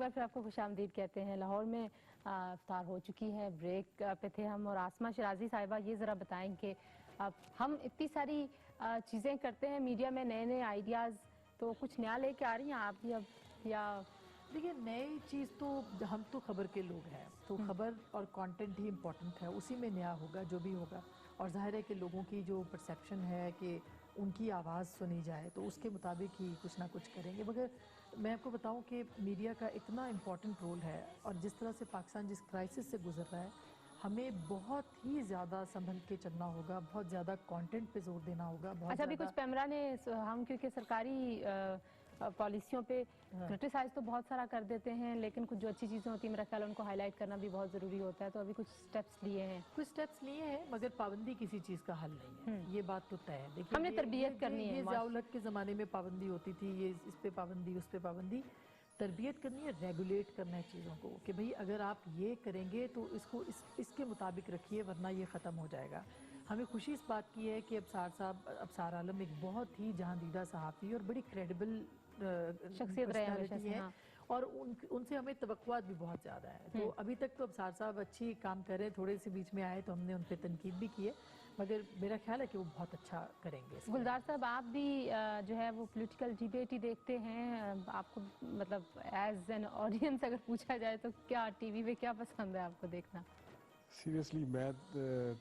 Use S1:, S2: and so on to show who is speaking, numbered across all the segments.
S1: बार फिर आपको खुशामदीद कहते हैं। लाहौर में इफ्तार हो चुकी है, ब्रेक पे थे हम, और आसमा शराजी साहिबा ये ज़रा बताएं कि हम इतनी सारी चीज़ें करते हैं मीडिया में, नए नए आइडियाज़, तो कुछ नया लेके आ रही हैं आप भी अब? या
S2: देखिए, नई चीज़ तो हम तो खबर के लोग हैं, तो खबर और कंटेंट ही इम्पोर्टेंट है, उसी में नया होगा जो भी होगा। और जाहिर है कि लोगों की जो परसेप्शन है कि उनकी आवाज़ सुनी जाए, तो उसके मुताबिक ही कुछ ना कुछ करेंगे। मगर मैं आपको बताऊं कि मीडिया का इतना इम्पोर्टेंट रोल है, और जिस तरह से पाकिस्तान जिस क्राइसिस से गुजर रहा है, हमें बहुत ही ज़्यादा संभल के चलना होगा, बहुत ज़्यादा कंटेंट पे जोर देना होगा।
S1: अच्छा, अभी कुछ पैमरा ने, हम क्योंकि सरकारी पॉलिसियों पे क्रिटिसाइज तो बहुत सारा कर देते हैं, लेकिन कुछ जो अच्छी चीज़ें होती हैं मेरा ख्याल उनको हाईलाइट करना भी बहुत ज़रूरी होता है, तो अभी कुछ स्टेप्स लिए हैं।
S2: मगर पाबंदी किसी चीज़ का हल नहीं है, ये बात तो तय है। देखिए,
S1: हमने तरबियत करनी है।
S2: ये ज़ियाउल हक के ज़माने में पाबंदी होती थी, ये इस पे पाबंदी, उस पे पाबंदी। तरबियत करनी है, रेगुलेट करना है चीज़ों को, कि भाई अगर आप ये करेंगे तो इसको इसके मुताबिक रखिए, वरना ये ख़त्म हो जाएगा। हमें खुशी इस बात की है कि अबसार आलम एक बहुत ही जहांदीदा सहाफ़ी और बड़ी क्रेडिबल
S1: शख्सियत
S2: पर्सनैलिटी है, और उनसे हमें तवक्कुआत भी बहुत ज़्यादा है। तो अभी तक तो अबसार साहब अच्छी काम कर रहे हैं, थोड़े से बीच में आए तो हमने उन पर तनकीद भी की है, मगर मेरा ख्याल है कि वो बहुत अच्छा करेंगे।
S1: गुलजार साहब, आप भी जो है वो पॉलिटिकल डिबेट ही देखते हैं, आपको मतलब एज एन ऑडियंस अगर पूछा जाए तो क्या टीवी पे क्या पसंद है आपको देखना?
S3: सीरियसली मैं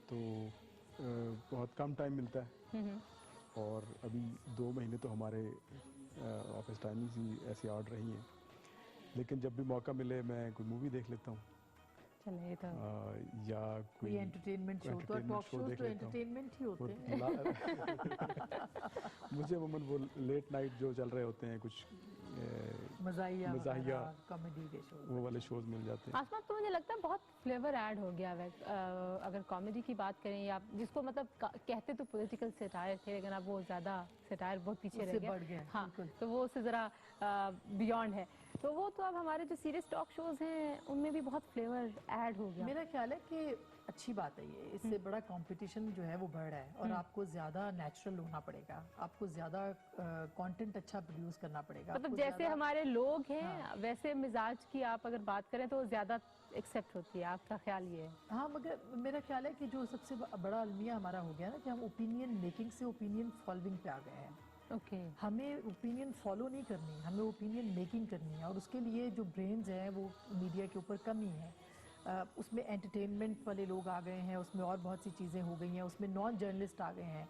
S3: तो बहुत कम टाइम मिलता है, और अभी 2 महीने तो हमारे ऑफिस टाइमिंग्स ही ऐसे आउट रही हैं, लेकिन जब भी मौका मिले मैं कोई मूवी देख लेता हूँ।
S1: चलिए, तो
S3: या
S2: कोई एंटरटेनमेंट शो, तो टॉक शोज तो एंटरटेनमेंट ही होते हैं।
S1: मुझे
S3: अमूमन वो लेट नाइट जो चल रहे होते हैं, कुछ मज़ाहिया
S2: कॉमेडी के शो,
S3: वो वाले शोज मिल जाते हैं।
S1: आसमान, तो मुझे लगता है बहुत फ्लेवर ऐड हो गया है। अगर कॉमेडी की बात करें, या जिसको मतलब कहते तो पॉलिटिकल सेटायर थे, लेकिन अब वो ज़्यादा सेटायर बहुत पीछे रह गया। हाँ, तो वो उससे ज़रा बियॉन्ड है, तो वो तो अब हमारे जो सीरियस टॉक शोज हैं उनमें भी बहुत फ्लेवर ऐड हो गया।
S2: मेरा ख्याल है कि अच्छी बात है ये, इससे बड़ा कंपटीशन जो है वो बढ़ रहा है, और आपको ज्यादा नेचुरल होना पड़ेगा, आपको ज्यादा कंटेंट अच्छा प्रोड्यूस करना पड़ेगा।
S1: मतलब जैसे हमारे लोग हैं वैसे मिजाज की आप अगर बात करें तो ज्यादा एक्सेप्ट होती है, आपका ख्याल ये है?
S2: हाँ, मगर मेरा ख्याल है कि जो सबसे बड़ा अलमिया हमारा हो गया ना, कि हम ओपिनियन मेकिंग से ओपिनियन फॉलोइंग पे आ गए हैं। हमें ओपिनियन फॉलो नहीं करनी, हमें ओपिनियन मेकिंग करनी है, और उसके लिए जो ब्रेन्स हैं वो मीडिया के ऊपर कमी है। उसमें एंटरटेनमेंट वाले लोग आ गए हैं, उसमें और बहुत सी चीज़ें हो गई हैं, उसमें नॉन जर्नलिस्ट आ गए हैं,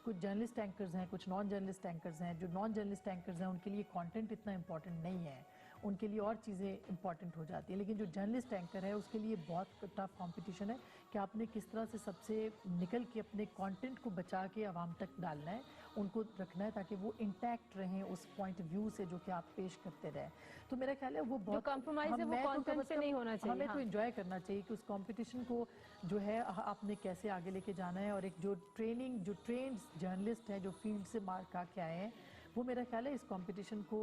S2: कुछ जर्नलिस्ट एंकर्स हैं, कुछ नॉन जर्नलिस्ट एंकर्स हैं। जो नॉन जर्नलिस्ट एंकर्स हैं उनके लिए कंटेंट इतना इंपॉर्टेंट नहीं है, उनके लिए और चीज़ें इंपॉर्टेंट हो जाती हैं, लेकिन जो जर्नलिस्ट एंकर है उसके लिए बहुत टफ कंपटीशन है कि आपने किस तरह से सबसे निकल के अपने कंटेंट को बचा के आवाम तक डालना है, उनको रखना है, ताकि वो इंटैक्ट रहें उस पॉइंट ऑफ व्यू से जो कि आप पेश करते रहें। तो मेरा ख्याल है वो बहुत
S1: कंप्रोमाइज है, वो कंटेंट से नहीं होना चाहिए।
S2: हमें तो एंजॉय करना चाहिए कि उस कंपटीशन को जो है आपने कैसे आगे लेके जाना है, और एक जो ट्रेंड जर्नलिस्ट है जो फील्ड से मार खा के आए हैं, वो मेरा ख्याल है इस कंपटीशन को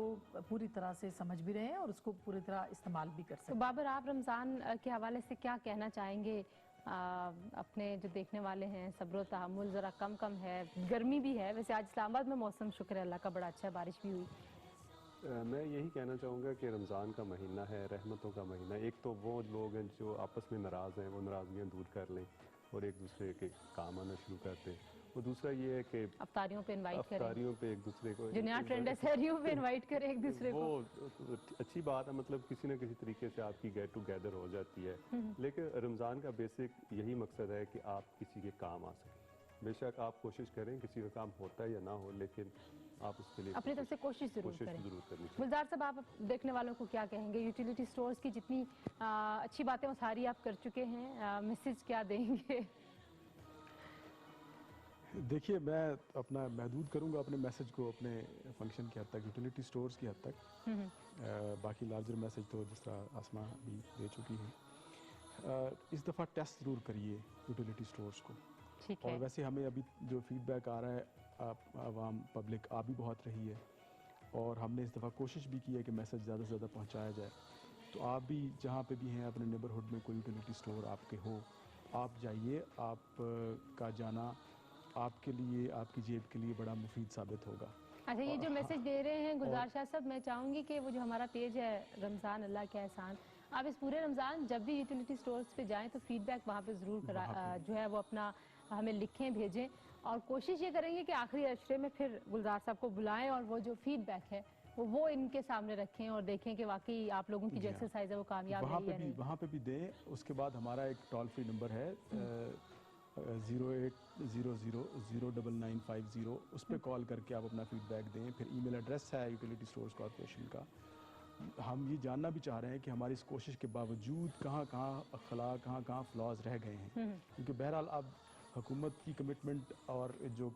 S2: पूरी तरह से समझ भी रहे हैं और उसको पूरी तरह इस्तेमाल भी कर सकते हैं।
S1: तो बाबर, आप रमज़ान के हवाले से क्या कहना चाहेंगे? अपने जो देखने वाले हैं, सब्र तहम्मुल ज़रा कम है, गर्मी भी है, वैसे आज इस्लामाबाद में मौसम शुक्र अल्लाह का बड़ा अच्छा है, बारिश भी हुई।
S4: मैं यही कहना चाहूँगा कि रमज़ान का महीना है, रहमतों का महीना। एक तो वो लोग हैं जो आपस में नाराज़ हैं, वो नाराज़गियाँ दूर कर लें और एक दूसरे के काम आना शुरू कर दें। और दूसरा ये है कि
S1: अफ्तारियों पे इनवाइट करें,
S4: अफ्तारियों पे एक दूसरे को,
S1: जो नया ट्रेंड है सहरियों पे इनवाइट करें एक दूसरे को।
S4: वो अच्छी बात है, मतलब किसी न किसी तरीके से आपकी गेट टुगेदर हो जाती है। लेकिन रमज़ान का बेसिक यही मकसद है कि आप किसी के काम आ सकें। बेशक आप कोशिश करें, किसी का काम होता है या ना हो, लेकिन आप उसके लिए
S1: अपनी तरफ से कोशिश जरूर
S4: करनी चाहिए।
S1: गुलजार साहब, आप देखने वालों को क्या कहेंगे? यूटिलिटी स्टोर्स की जितनी अच्छी बातें वो सारी आप कर चुके हैं, मैसेज क्या देंगे?
S3: देखिए, मैं अपना महदूद करूंगा अपने मैसेज को अपने फंक्शन की हद तक, यूटिलिटी स्टोर्स की हद तक। बाकी लार्जर मैसेज तो जिस तरह आसमा भी दे चुकी है। इस दफ़ा टेस्ट ज़रूर करिए यूटिलिटी स्टोर्स को।
S1: ठीक
S3: है।
S1: है।
S3: और वैसे हमें अभी जो फीडबैक आ रहा है, आवाम पब्लिक आ भी बहुत रही है, और हमने इस दफ़ा कोशिश भी की है कि मैसेज ज़्यादा से ज़्यादा पहुँचाया जाए। तो आप भी जहाँ पे भी हैं, अपने नेबरहुड में कोई यूटिलिटी स्टोर आपके हो, आप जाइए। आप का जाना आपके लिए, आपकी जेब के लिए बड़ा मुफीद साबित होगा।
S1: अच्छा, ये जो मैसेज दे रहे हैं गुलजार शाह साहब, मैं चाहूंगी कि वो जो हमारा पेज है रमज़ान अल्लाह के एहसान, आप इस पूरे रमज़ान जब भी यूटिलिटी स्टोर्स पे जाएं तो फीडबैक वहाँ पे ज़रूर जो है वो अपना हमें लिखें, भेजें, और कोशिश ये करेंगे कि आखिरी अशरे में फिर गुलजार साहब को बुलाएं और वो जो फीडबैक है वो इनके सामने रखें और देखें कि वाकई आप लोगों की जो एक्सरसाइज है वो कामयाब है या नहीं।
S3: वहाँ पे भी दें। उसके बाद हमारा एक टोल फ्री नंबर है 0800099950, उस पर कॉल करके आप अपना फीडबैक दें। फिर ईमेल एड्रेस है यूटिलिटी स्टोर्स कॉरपोरेशन का। हम ये जानना भी चाह रहे हैं कि हमारी इस कोशिश के बावजूद कहाँ अखलाक, कहाँ फ्लॉज रह गए हैं, क्योंकि बहरहाल अब हुकूमत की कमिटमेंट और जो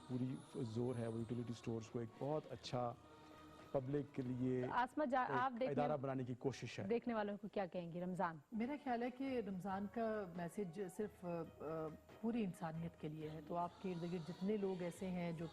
S3: पूरी जोर है वो यूटिलिटी स्टोर्स को एक बहुत अच्छा पब्लिक के लिए
S1: तो आसमा आप
S3: इदारा बनाने की कोशिश है।
S1: देखने वालों को क्या कहेंगी रमज़ान?
S2: मेरा ख्याल है कि रमज़ान का मैसेज सिर्फ पूरी इंसानियत के लिए है। तो आपके इर्द गिर्द जितने लोग ऐसे हैं जो